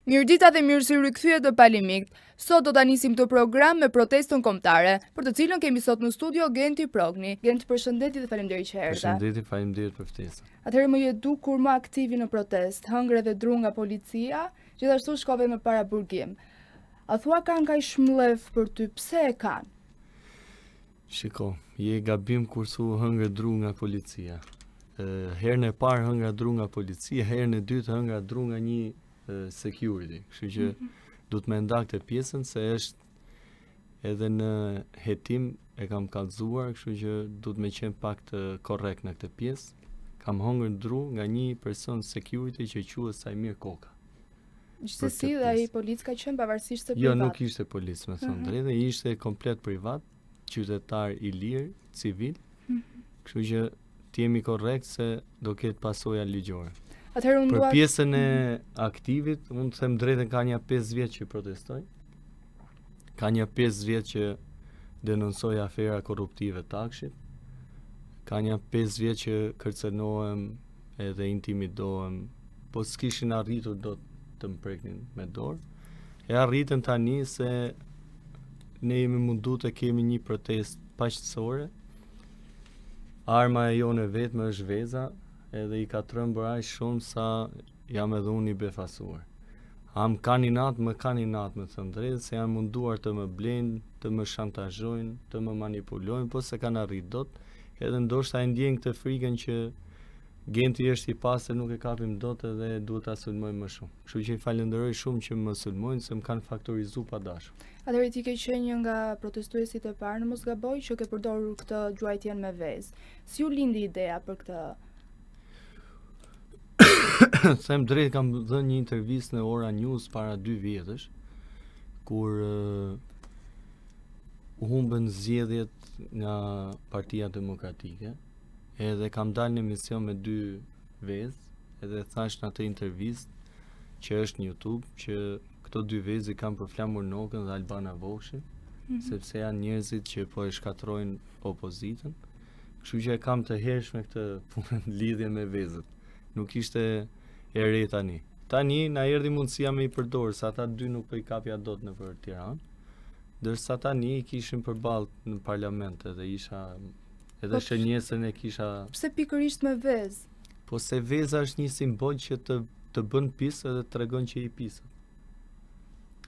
Mirëdita dhe mirë se rikthyer të Palimik. Sot do ta nisim këtë program me protestën kombëtare, për të cilën kemi sot në studio Genti Progni. Gent, përshëndetje dhe faleminderit që erdha. Përshëndetje, faleminderit për ftesën. Atëherë më je dukur më aktivi në protestë, hëngre dhe dru nga policia, gjithashtu shkove më para burgim. A thua kanë kaq shmëllëf për ty, pse e kanë? Shiko, je gabim kur thu hëngre dru nga policia. Herën e parë hëngra dru nga policia, herën e dytë hëngra dru nga një security. Kështu që duhet me nda këtë pjesën se është edhe në hetim e kam kallëzuar, kështu që duhet me qenë pak të korrekt në këtë pjesë. Kam hëngër dru nga një person security që quhet Sajmir Koka. Gjithsesi dhe ai polic ka qenë pavarësisht se privat. Jo, nuk ishte polic, me thënë drejtë, ishte komplet privat, qytetar i lirë, civil. Kështu që t'jemi korrekt se do ketë pasoja ligjore. Për pjesën e aktivit, unë të them drejtën, ka një 5 vjet që protestoj. Ka një 5 vjet që denonsoj afera korruptive takshit. Ka një 5 vjet që kërcenohem edhe intimidohem, po s'kishin arritur do të më preknin me dorë. E arritën tani se ne jemi mundu të kemi një protest paqësore. Arma e jone vetme është veza, edhe i ka trembur aq shumë sa jam edhe unë i befasuar. Am kandidat, më thënë drejtë, se janë munduar të më blejnë, të më shantazhojnë, të më manipulojnë, po se kanë arrit dot, edhe ndoshta e ndjen këtë frikën që Genti është i pastër, nuk e kapim dot edhe duhet ta sulmojmë më shumë. Kështu që i falenderoj shumë që më sulmojnë se më kanë faktorizuar pa dashur. Atëherë ti ke qenë një nga protestuesit e parë, në mos gaboj, që ke përdorur këtë gjuajtjen me vezë. Si u lindi ideja për këtë? Them drejt, kam dhënë një intervistë në Ora News para 2 vjetësh, kur u humbën zgjedhjet nga Partia Demokratike, edhe kam dalë në emision me 2 vezë, edhe thash në atë intervistë që është në YouTube, që këto 2 vezë i kam për Flamur Nokën dhe Albana Vokshin, sepse janë njerëzit që po e shkatrojnë opozitën, kështu që e kam të hershme këtë punën lidhje me vezët. Nuk ishte e re tani. Tani na erdhi mundësia me i përdorë, sa ata 2 nuk po i kapja dot në për Tiranë, ndërsa tani i kishin përballë në parlament edhe isha edhe shënjesën e kisha. Pse pikërisht me vezë? Po se veza është një simbol që të bën pisë edhe tregon që i pisët.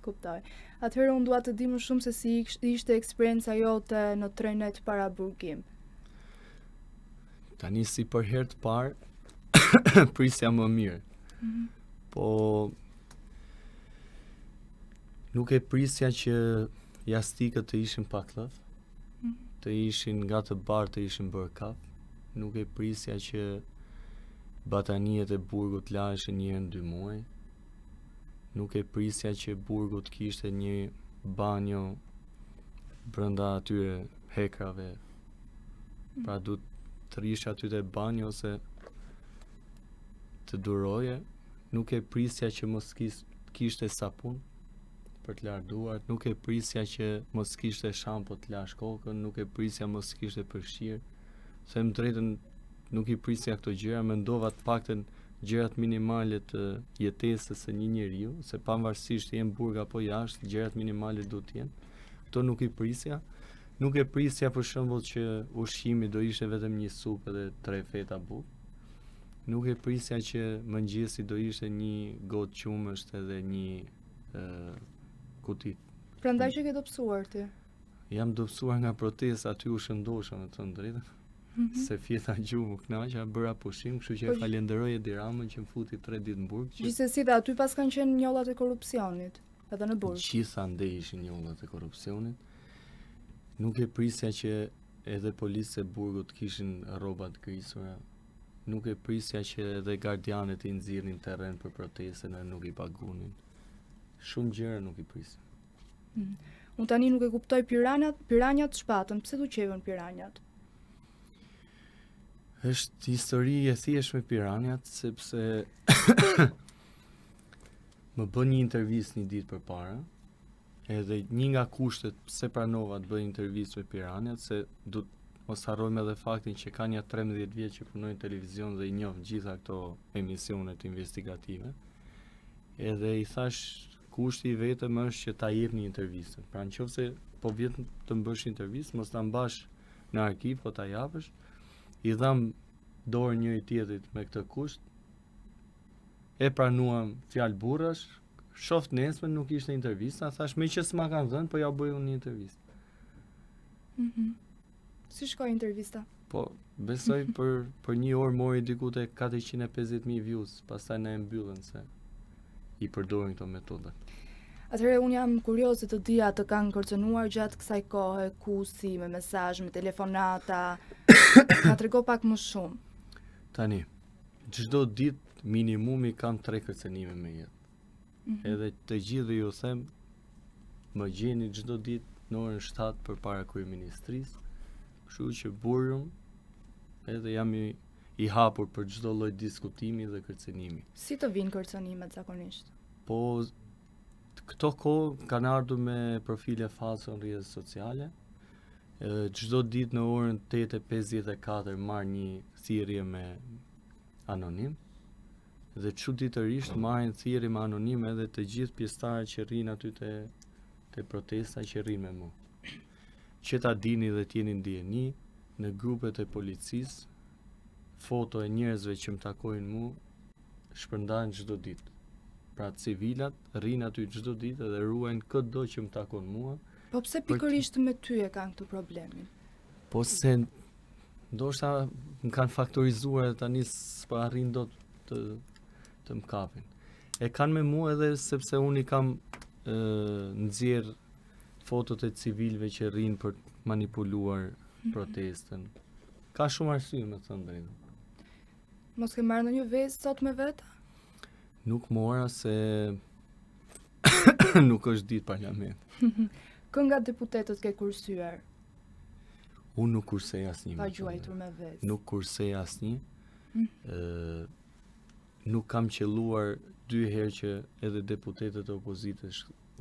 Kuptoj. Atëherë unë dua të di më shumë se si ishte eksperjenca jote në trenet para burgim. Tani si për herë të parë prisja më mirë. Po nuk e prisja që jastikët të ishin pakllëf, të ishin nga të barë të ishin bërë kap, nuk e prisja që batanijet e burgut laheshin një herë në 2 muaj, nuk e prisja që burgut kishte një banjo brenda atyre hekrave, pra du të rish aty te banjo ose të duroje, nuk e prisja që mos kishte sapun për të larë duart, nuk e prisja që mos kishte shampo të lash kokën, nuk e prisja mos kishte përfshirë. Them drejtën, nuk i prisja këto gjëra, mendova të paktën gjërat minimale të jetesës së një njeriu, se pavarësisht jem burg apo jashtë, gjërat minimale duhet të jenë. Kto nuk i prisja. Nuk e prisja për shembull që ushqimi do ishte vetëm një supë dhe 3 feta bukë. Nuk e prisja që mëngjesi do ishte një gotë qumësht edhe një kuti. Prandaj që ke dobësuar ti? Jam dobësuar nga protesta, aty u shëndosha me të drejtën. Se fjeta gjumë u knaqa, bëra pushim, kështu që falenderoj Edi Ramën që më futi 3 ditë në burg. Gjithsesi dhe aty pas kanë qenë njollat e korrupsionit, edhe në burg. Gjithandej ishin njollat e korrupsionit. Nuk e prisja që edhe policët e burgut kishin rrobat grisura. Nuk e prisja që edhe gardianët i nxirrin terren për protestën e nuk i pagunin. Shumë gjëra nuk i prisja. Unë tani nuk e kuptoj piranjat shpatën. Pse du qevën piranjat? Është histori e thjeshtë me piranjat, sepse më bën një intervistë një ditë përpara, edhe një nga kushtet pse pranova të bëj intervistë me piranjat, se mos harrojmë edhe faktin që ka një 13 vjeç që punojnë në televizion dhe i njoh gjitha këto emisionet investigative. Edhe i thash kushti i vetëm është që ta jepni intervistën. Pra nëse po vjen të mbësh intervistë, mos ta mbash në arkiv, po ta japësh. I dham dorë njëri tjetrit me këtë kusht. E pranuam fjalë burrash. Shoft nesër nuk ishte intervista, thash me që s'ma kanë dhënë, po ja bëj unë një intervistë. Si shkoi intervista? Po, besoj për një orë mori diku te 450.000 views, pastaj na e mbyllën se i përdorin këto metoda. Atëherë unë jam kurioze të dija të kanë kërcënuar gjatë kësaj kohe, ku si, me mesazh, me telefonata, na trego pak më shumë. Tani, çdo ditë minimumi kam 3 kërcënime me jetë. Edhe të gjithë ju them, më gjeni çdo ditë në orën 7 përpara kryeministrisë, kështu që burrëm edhe jam i hapur për çdo lloj diskutimi dhe kërcënimi. Si të vinë kërcënimet zakonisht? Po këto kohë kanë ardhur me profile false në rrjetet sociale. Çdo ditë në orën 8:54 marr një thirrje me anonim. Dhe çuditërisht marrin thirrje me anonim edhe të gjithë pjesëtarët që rrinë aty te protesta që rrinë me mua. Që ta dini dhe t'jeni ndjeni, në grupet e policisë, foto e njerëzve që më takojnë mua shpërndahen çdo ditë. Pra civilat rrinë aty çdo ditë dhe ruajnë çdo që më takon mua. Po pse pikërisht me ty e kanë këtë problemin? Po se ndoshta më kanë faktorizuar dhe tani s'po arrin dot të më kapin. E kanë me mua edhe sepse unë i kam nxjerr fotot e civilëve që rrinë për të manipuluar protestën. Ka shumë arsye me thënë drejtën. Mos ke marrë ndonjë vezë sot me vet? Nuk mora se nuk është ditë parlament. Kë nga deputetët ke kursyer? Unë nuk kursej asnjë. Pa gjuajtur me vezë. Nuk kursej asnjë. Nuk kam qelluar 2 herë që edhe deputetët e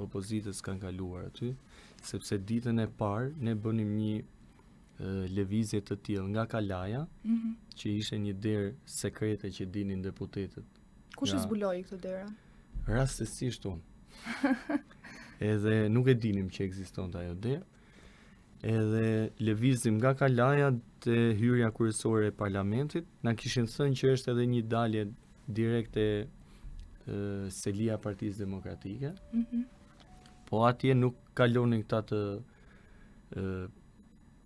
opozitës kanë kaluar aty, sepse ditën e parë ne bënim një lëvizje të tillë nga Kalaja, që ishte një derë sekrete që dinin deputetët. Kush e zbuloi këtë derë? Rastësisht unë. Edhe nuk e dinim që ekzistonte ajo derë. Edhe lëvizim nga Kalaja te hyrja kryesore e parlamentit, na kishin thënë që është edhe një dalje direkte selia Partisë Demokratike. Po atje nuk kalonin këta të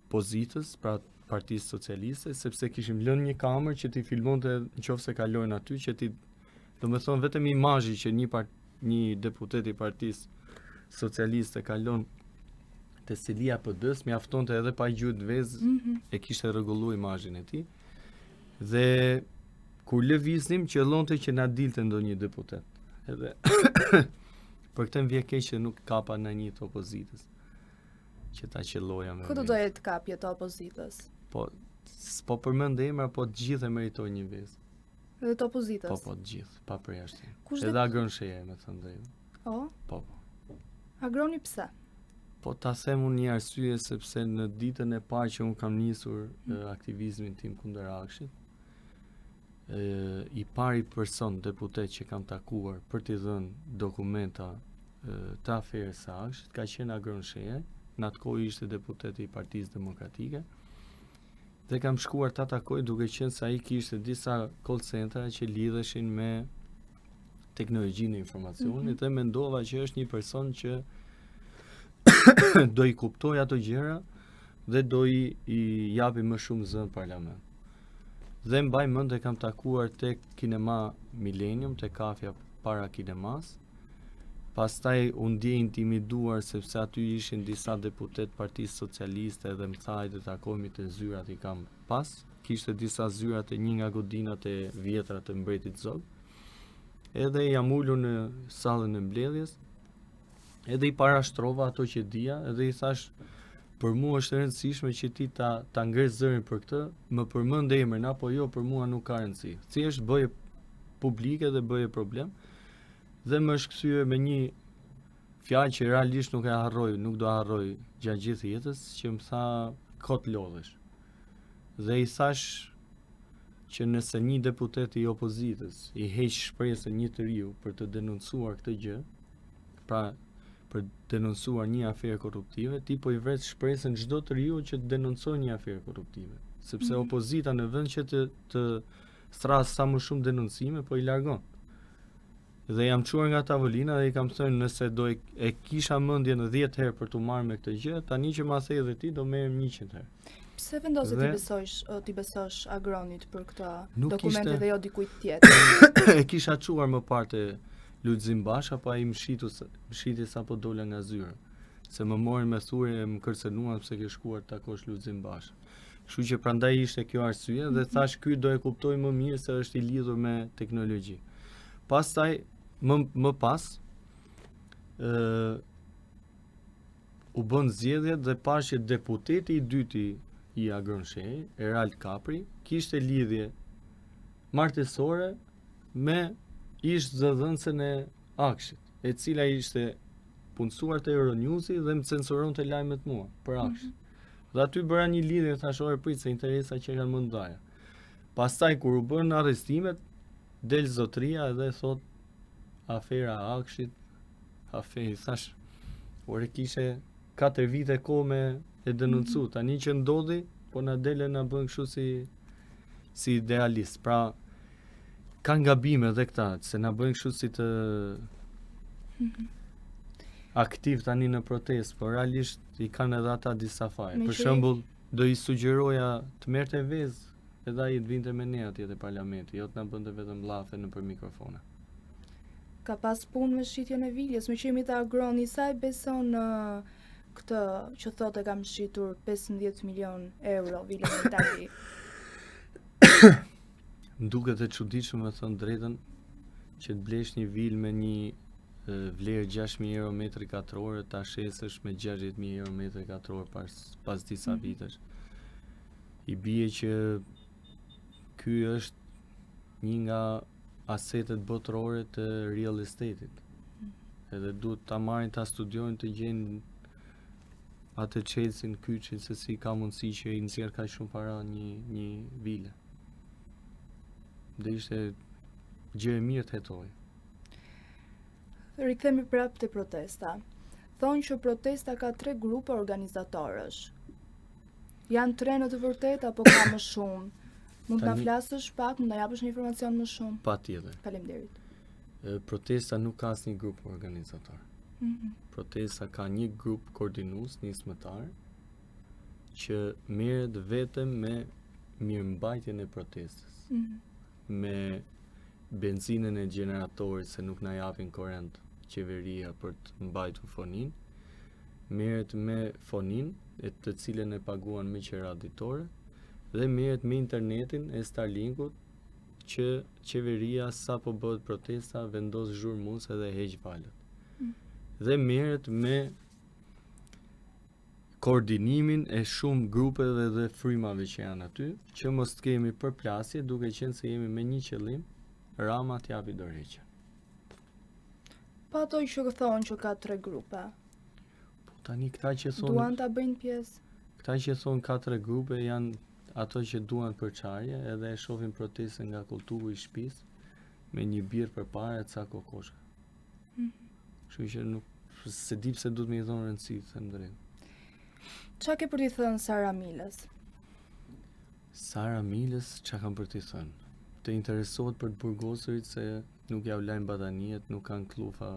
pozitës, pra Partisë Socialiste, sepse kishim lënë një kamerë që ti filmonte nëse kalojnë aty, që ti, domethënë vetëm imazhi që një deputet i Partisë Socialiste kalon te selia PD-s mjaftonte edhe pa gjuajtur vezë, e kishte rregulluar imazhin e tij. Dhe kur lëviznim qëllonte që na dilte ndonjë deputet. Edhe për këtë më vjen keq që nuk kapa në një të opozitës. Që ta qelloja me. Ku do doje të kapje të opozitës? Po, s'po përmend emra, po të gjithë e meritojnë një vezë. Edhe të opozitës? Po, të gjithë, pa përjashtim. Edhe Agron Sheja, me thënë drejtën. Po. Agroni pse? Po ta them unë një arsye sepse në ditën e parë që unë kam nisur aktivizmin tim kundër Akshit, i pari person deputet që kam takuar për t'i dhënë dokumenta të aferës së Akshit ka qenë Agron Sheja, në atë kohë ishte deputeti i Partisë Demokratike. Dhe kam shkuar ta takoj duke qenë se ai kishte disa call centra që lidheshin me teknologjinë e informacionit dhe mendova që është një person që do i kuptoj ato gjëra dhe do i japi më shumë zë në parlament. Dhe mbaj mend e kam takuar tek kinema Millennium, tek kafja para kinemas. Pastaj u ndje intimiduar sepse aty ishin disa deputet Partisë Socialiste dhe më thaj të takohemi te zyrat i kam pas. Kishte disa zyrat e një nga godinat e vjetra të Mbretit Zog. Edhe jam ulur në sallën e mbledhjes. Edhe i parashtrova ato që dija, edhe i thash, për mua është e rëndësishme që ti ta ngresh zërin për këtë, më përmend emrin apo jo, për mua nuk ka rëndësi. Thjesht bëje publike dhe bëje problem. Dhe më është kthyer me një fjalë që realisht nuk e harroj, nuk do harroj gjatë gjithë jetës, që më tha kot lodhesh. dhe i thash që nëse një deputet i opozitës i heq shpresën një të riu për të denoncuar këtë gjë, pra për denoncuar një aferë korruptive, ti po i vret shpresën çdo të riu që të denoncojë një aferë korruptive, sepse opozita në vend që të thras sa më shumë denoncime, po i largon. Dhe jam çuar nga tavolina dhe i kam thënë nëse do e kisha mendjen 10 herë për të marrë me këtë gjë, tani që ma thej edhe ti do merrem 100 herë. Pse vendose ti besosh Agronit për këta dokumente dhe jo dikujt tjetër? E kisha çuar më parë te Lulzim Basha, pa i mshiti sa po dola nga zyra. Se më morin me thurje e më kërcenuan pse ke shkuar të takosh Lulzim Basha. Kështu që prandaj ishte kjo arsye dhe thash ky do e kuptoj më mirë se është i lidhur me teknologji. Pastaj më pas u bën zgjedhje dhe pash që deputeti i dyti i Agronshej, Erald Kapri, kishte lidhje martësore me ish zëdhënësen e Akshit, e cila ishte punësuar te Euronewsi dhe më censuronte lajmet mua për Aksh. Dhe aty bëra një lidhje, thash ore prit se interesa që kanë më ndaja. Pastaj kur u bën arrestimet, del zotria dhe thot afera Akshit, thash, ore kishe 4 vite kohë me e denoncu, tani që ndodhi, po na dele na bën kështu si idealist. Pra, kanë gabime dhe këta, se na bëjnë kështu si të aktiv tani në protest, por realisht i kanë edhe ata disa faje. Për shembull, do i sugjeroja të merrte vezë edhe ai të vinte me ne atje te parlamenti, jo të na bënte vetëm llafe nëpër mikrofona. Ka pas punë me shitjen e viljes, me qemi të Agroni, sa e beson në këtë që thotë kam shitur 15 milion euro vilën e Itali? Duket e çuditshme me thënë drejtën që të blesh një vilë me një vlerë 6.000 euro metri katror, ta shesësh me 60.000 euro metri katror pas disa vitesh. I bie që ky është një nga asetet botërore të real estate-it. Edhe duhet ta marrin ta studiojnë të gjejnë atë çelësin kyçin se si ka mundësi që i nxjerr kaq shumë para një vile. Dhe ishte gjë e mirë të hetoj. Rikthemi prapë te protesta. Thonë që protesta ka 3 grupe organizatorësh. Janë 3 në të vërtetë apo ka më shumë? Mund të na flasësh pak, mund të na japësh një informacion më shumë? Patjetër. Faleminderit. Protesta nuk ka asnjë grup organizator. Protesta ka një grup koordinues, nismëtar, që merret vetëm me mirëmbajtjen e protestës. Me benzinën e gjeneratorit se nuk na japin korrent qeveria për të mbajtur fonin, merret me fonin e të cilën e paguan me qera ditore dhe merret me internetin e Starlinkut që qeveria sa po bëhet protesta vendos zhurmuese dhe heq valët. Dhe merret me koordinimin e shumë grupeve dhe frymave që janë aty, që mos të kemi përplasje duke qenë se jemi me një qëllim, Rama t'japi dorëheqje. Pa ato që thonë që ka 3 grupe. Po tani këta që thonë duan ta bëjnë pjesë. Këta që thonë ka 3 grupe janë ato që duan përçarje edhe e shohin protestën nga kulturi i shtëpisë me një birë përpara e ca kokoshka. Kështu që nuk se di pse duhet më i dhon rëndësi, them drejt. Qa ke për t'i thënë Sara Milës? Sara Milës, qa kam për t'i thënë? Të interesohet për të burgosurit se nuk ja u lajnë badaniet, nuk kanë klufa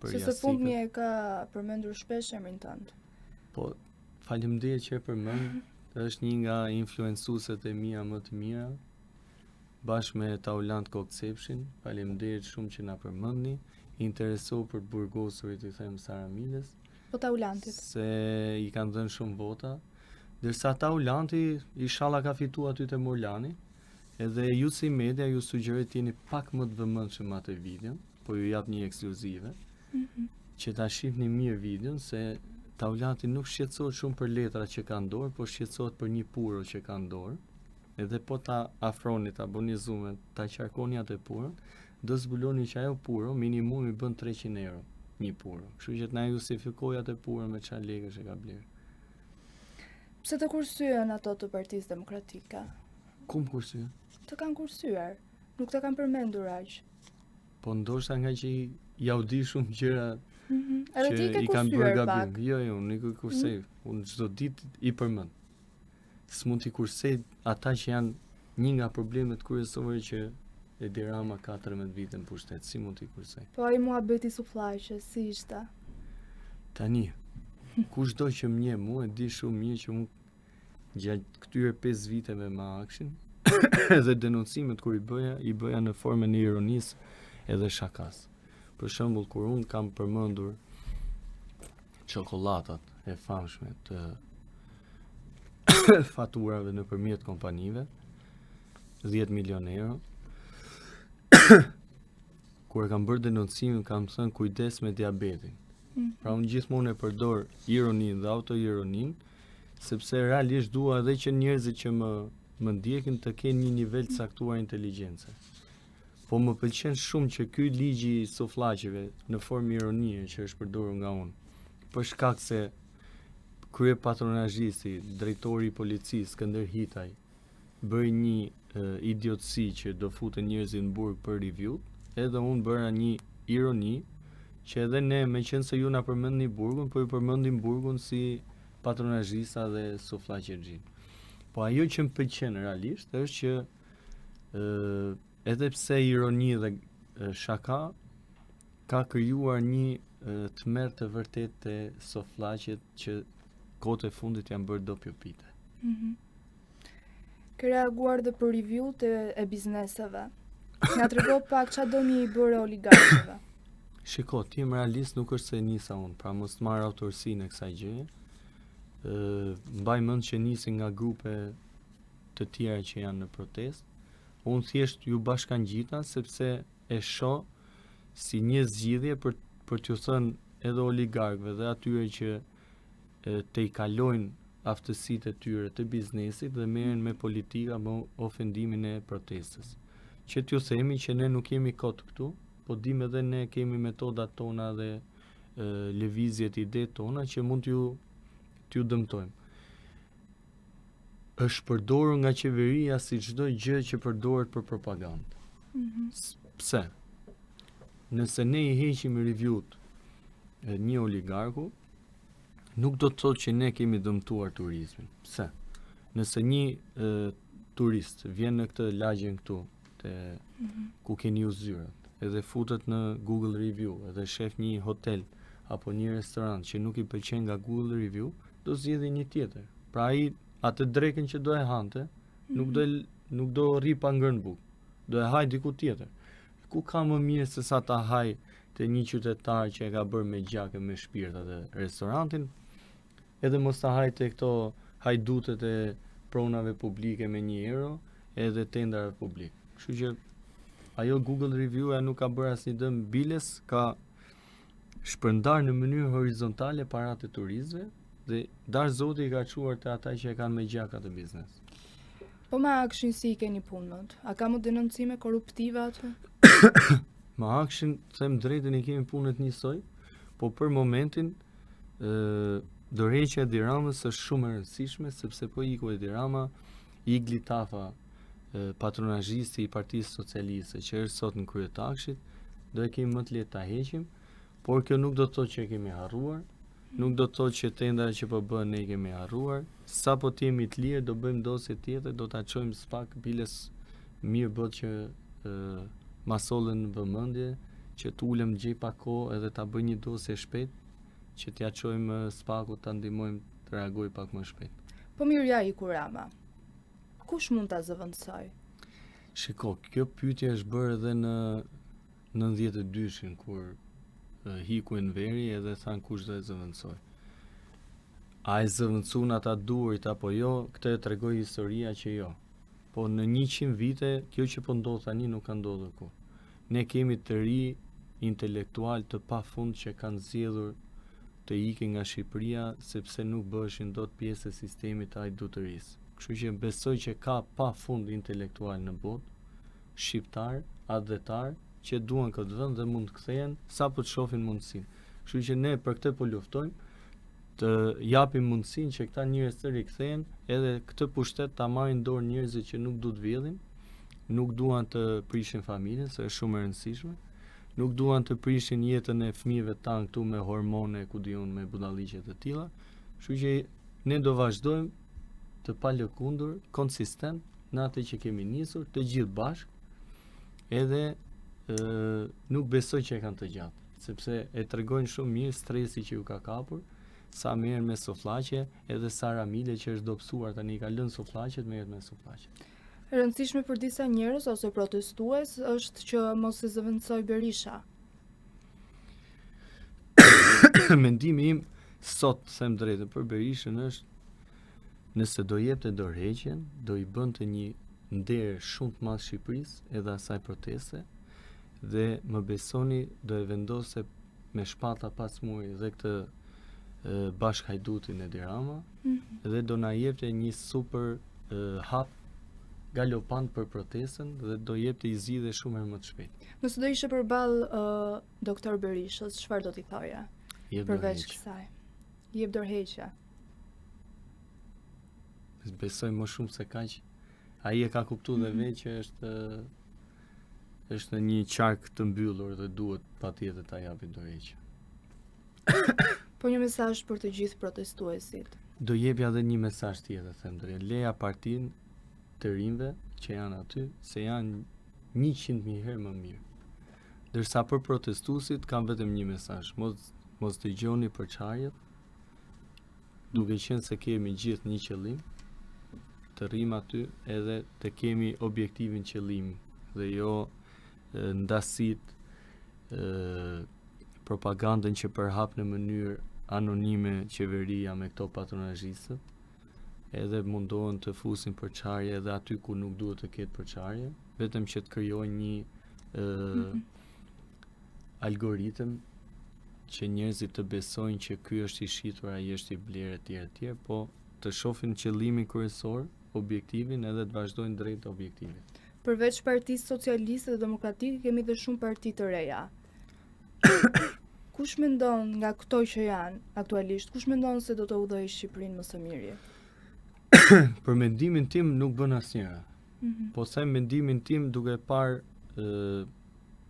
për jasikët. Se së fundmi e ka përmendur shpesh emrin tënd. Po, faleminderit që e përmend, është një nga influencueset e mia më të mira, bashkë me Taulant Kokcepshin, faleminderit shumë që na përmendni, interesohu për të burgosurit, i them Sara Milës. Po Taulantit. Se i kanë dhënë shumë vota, dërsa Taulanti inshallah ka fituar aty te Morlani, edhe ju si media ju sugjeroj të jeni pak më të vëmendshëm atë videon, po ju jap një ekskluzive, që ta shihni mirë videon, se Taulanti nuk shqetësohet shumë për letrat që ka në dorë, po shqetësohet për një puro që ka në dorë, edhe po ta afroni, ta bëni zoom, ta qarkoni atë purën, do zbuloni që ajo puro minimum i bën 300 euro. Një puro. Kështu që na justifikoj atë purën me çfarë lekësh e ka blerë. Pse të kursyen ato të Partisë Demokratike? Ku më kursyen? Të kanë kursyer, nuk të kanë përmendur aq. Po ndoshta nga që ja u di shumë gjëra Edhe ti ke i kanë bërë kursyer gabim. pak. Jo, unë nuk e kursej. Unë çdo ditë i përmend. S'mund t'i kursej ata që janë një nga problemet kryesore që Edi Rama 14 vite në pushtet. Si mund t'i kursej? Po ai muhabeti sufllaqe, si ishte? Tani, kushdo që më njeh mua e di shumë mirë që unë gjatë këtyre 5 viteve me Akshin edhe denoncimet kur i bëja në formën e ironisë edhe shakas. Për shembull, kur unë kam përmendur çokollatat e famshme të faturave nëpërmjet kompanive, 10 milionë euro, kur e kam bërë denoncimin, kam thënë kujdes me diabetin. Pra unë gjithmonë e përdor ironinë dhe autoironinë, sepse realisht dua edhe që njerëzit që më ndjekin të kenë një nivel të caktuar inteligjence. Po më pëlqen shumë që ky ligji i sufllaqeve në formë ironie që është përdorur nga unë, për shkak se krye patronazhisti, drejtori i policisë Skënder Hitaj bëri një idiotësi që do futen njerëzit në burg për review, edhe unë bëra një ironi që edhe ne, me qenë se ju na përmendni burgun, po ju përmendim burgun si patronazhista dhe sufllaqexhin. Po ajo që më pëlqen realisht është që edhe pse ironi dhe shaka ka krijuar një tmerr të vërtet të sufllaqet që kohët e fundit janë bërë dopjopite. Ke reaguar dhe për review-t e bizneseve. Na trego pak çfarë doni i bëre oligarkëve. Shiko, ti më realist nuk është se nisa unë, pra mos të marrë autorsinë e kësaj gjëje. Mbaj mend që nisi nga grupe të tjera që janë në protestë. Unë thjesht ju bashkangjita sepse e shoh si një zgjidhje për t'ju thënë edhe oligarkëve dhe atyre që te i kalojnë aftësitë e tyre të biznesit dhe merren me politika me ofendimin e protestës. Që t'ju themi që ne nuk jemi kot këtu, po dim edhe ne kemi metodat tona dhe lëvizjet ide tona që mund t'ju dëmtojmë. Është përdorur nga qeveria si çdo gjë që përdoret për propagandë. Pse? Nëse ne i heqim review-t një oligarku, nuk do të thotë që ne kemi dëmtuar turizmin. Pse? Nëse një turist vjen në këtë lagjen këtu, ku keni ju zyrat, edhe futet në Google Review, edhe shef një hotel apo një restorant që nuk i pëlqen nga Google Review, do zgjidhë një tjetër. Pra ai atë drekën që do e hante, nuk do rri pa ngrënë bukë. Do e haj diku tjetër. Ku ka më mirë se sa ta haj te një qytetar që e ka bërë me gjakë me shpirt atë restorantin, edhe mos ta haj te këto hajdutet e pronave publike me 1 euro, edhe tendarave publike. Kështu që ajo Google Review-a nuk ka bërë asnjë dëm biles, ka shpërndar në mënyrë horizontale paratë e turistëve dhe dash zoti i ka çuar te ata që e kanë me gjaka të biznes. Po me Akshin si i keni punët? A ka më denoncime korruptive aty? Me Akshin, them drejtën, i kemi punët njësoj, po për momentin dorëheqja e Edi Ramës është shumë e rëndësishme, sepse po iku Edi Rama, Igli Tafa, patronazhisti i Partisë Socialiste që është sot në krye të Akshit, do e kemi më të lehtë ta heqim, por kjo nuk do të thotë që e kemi harruar, nuk do të thotë që tendat që po bëhen ne i kemi harruar. Sa po të jemi të lirë, do bëjmë dosje tjetër, do ta çojmë spak biles mirë bët që masollën në vëmendje, që t'ulem gjej pa kohë edhe ta bëj një dosje shpejt, që t'ja çojmë spaku, ta ndihmojmë të reagojë pak më shpejt. Po mirë, ja iku Rama. Kush mund ta zëvendësoj? Shiko, kjo pyetje është bërë edhe në 92-shin kur hiku Enveri edhe than kush do e zëvendësoj. A e zëvendësun ata duhurit apo jo, këtë e tregoj historia që jo. Po në 100 vite, kjo që po ndodh tani nuk ka ndodhur kurrë. Ne kemi të ri intelektual të pafund që kanë zgjedhur të ikin nga Shqipëria sepse nuk bëheshin dot pjesë e sistemit të hajdutërisë. Kështu që besoj që ka pafund intelektual në botë, shqiptar, adhetar, që duan këtë vend dhe mund të kthehen sapo të shohin mundësinë. Kështu që ne për këtë po luftojmë, të japim mundësinë që këta njerëz të rikthehen, edhe këtë pushtet ta marrin dorë njerëzit që nuk du të vjedhin, nuk duan të prishin familjen, se është shumë e rëndësishme, nuk duan të prishin jetën e fëmijëve tanë këtu me hormone, ku diun, me budalliqe të tilla. Kështu që ne do vazhdojmë të palëkundur, konsistent në atë që kemi nisur, të gjithë bashkë, edhe nuk besoj që e kanë të gjatë, sepse e tregojnë shumë mirë stresi që ju ka kapur, sa merren me sufllaqe, edhe Sara Mile që është dobësuar tani ka lënë sufllaqet, merret me sufllaqe. E rëndësishme për disa njerëz ose protestues është që mos e zëvendësoj Berisha. Mendimi im sot, them drejtën, për Berishën është, nëse do jepte dorëheqjen, do i bënte një nder shumë të madh Shqipërisë edhe asaj proteste, dhe më besoni do e vendose me shpata pas muaj dhe këtë bashkhajdutin e Dirama, dhe do na jepte një super hap galopant për protestën dhe do jepte i zgjidhje shumë herë më të shpejt. Nëse do ishe përballë doktor Berishës, çfarë do t'i thoje? Përveç kësaj. Jep dorëheqja. Besoj më shumë se kaq. Ai e ka kuptuar dhe vetë që është në një qark të mbyllur dhe duhet patjetër ta japi dorëheqje. Po një mesazh për të gjithë protestuesit. Do jepja edhe një mesazh tjetër, them drejt. Leja partinë të rinjve që janë aty, se janë 100.000 herë më mirë. Ndërsa për protestuesit kam vetëm një mesazh. Mos dëgjoni përçarjet, duke qenë se kemi gjithë një qëllim, të rrim aty edhe të kemi objektivin qëllim dhe jo ndasit, propagandën që përhap në mënyrë anonime qeveria me këto patronazhistët, edhe mundohen të fusin përçarje edhe aty ku nuk duhet të ketë përçarje, vetëm që të krijojnë një algoritëm që njerëzit të besojnë që ky është i shitur, ai është i blerë etj, po të shohin qëllimin kryesor, objektivin, edhe të vazhdojnë drejt objektivit. Përveç Partisë Socialiste dhe Demokratike kemi dhe shumë parti të reja. Kush mendon nga këto që janë aktualisht, kush mendon se do të udhëhej Shqipërinë më së miri? Për mendimin tim nuk bën asnjëra. Po them mendimin tim duke parë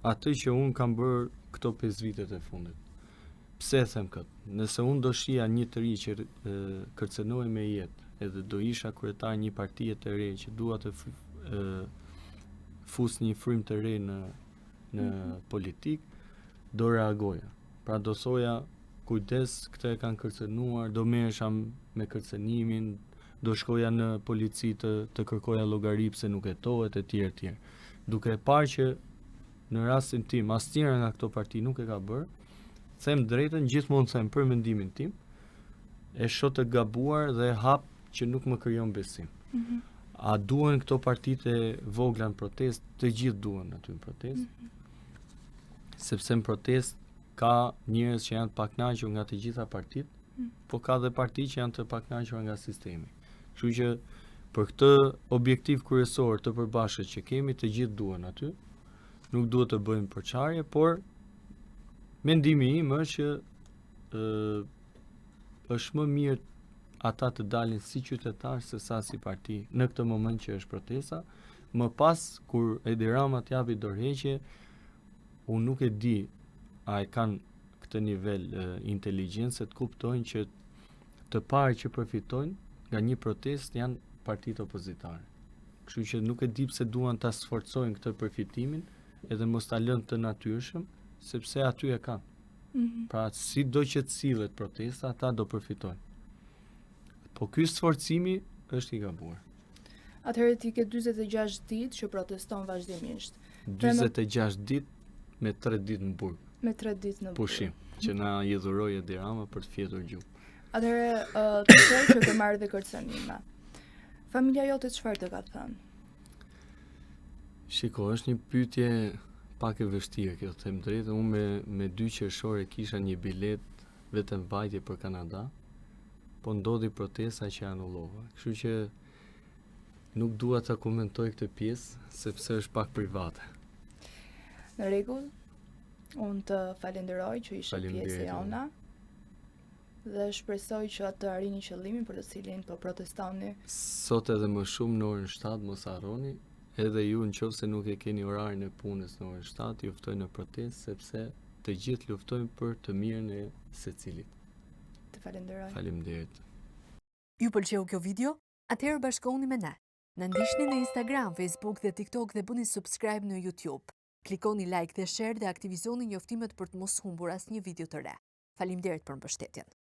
atë që unë kam bërë këto 5 vitet e fundit. Pse them këtë? Nëse unë do shija një të ri që kërcënohej me jetë, edhe do isha kryetar një partie të re që dua të fus një frym të re në politik, do reagoja. Pra do thoja, kujdes, këta e kanë kërcënuar, do merresha me kërcënimin, do shkoja në polici të kërkoja llogari pse nuk hetohet etj. Duke parë që në rastin tim asnjëra nga këto parti nuk e ka bërë, them drejtën, gjithmonë them për mendimin tim, e shoh të gabuar dhe hap që nuk më krijon besim. A duhen këto partitë vogla në protest? Të gjithë duhen aty në protest. Sepse në protest ka njerëz që janë të pakënaqur nga të gjitha partitë, po ka dhe parti që janë të pakënaqura nga sistemi. Kështu që për këtë objektiv kryesor të përbashkët që kemi, të gjithë duhen aty. Nuk duhet të bëjmë përçarje, por mendimi im është që është më mirë ata të dalin si qytetar se sa si parti në këtë moment që është protesta. Më pas kur Edi Rama t'japi dorëheqje, unë nuk e di a e kanë këtë nivel inteligjencë të kuptojnë që të parë që përfitojnë nga një protest janë partitë opozitare. Kështu që nuk e di pse duan ta sforcojnë këtë përfitimin edhe mos ta lënë të natyrshëm, sepse aty e kanë. Pra si do që të sillet protesta, ata do përfitojnë. Po ky sforcimi është i gabuar. Atëherë ti ke 46 ditë që proteston vazhdimisht. 46 ditë me 3 ditë në burg. Me 3 ditë në burg. Pushim, që na i dhuroi Edi Rama për të fjetur gjuhë. Atëherë të thoj që të marrë dhe kërcënime. Familja jote çfarë të ka thënë? Shiko, është një pyetje pak e vështirë kjo, them drejtë. Unë me 2 qershore kisha një bilet vetëm vajtje për Kanada, po ndodhi protesta që anullova. Kështu që nuk dua ta komentoj këtë pjesë sepse është pak private. Në rregull. Unë të falenderoj që ishe pjesë e jona. Dhe shpresoj që të arrini qëllimin për të cilin po protestoni. Sot edhe më shumë në orën 7 mos harroni, edhe ju nëse nuk e keni orarin e punës në orën 7, ju ftoj në protestë sepse të gjithë luftojmë për të mirën e secilit. Të falenderoj. Faleminderit. Ju pëlqeu kjo video? Atëherë bashkohuni me ne. Na ndiqni në Instagram, Facebook dhe TikTok dhe bëni subscribe në YouTube. Klikoni like dhe share dhe aktivizoni njoftimet për të mos humbur asnjë video të re. Faleminderit për mbështetjen.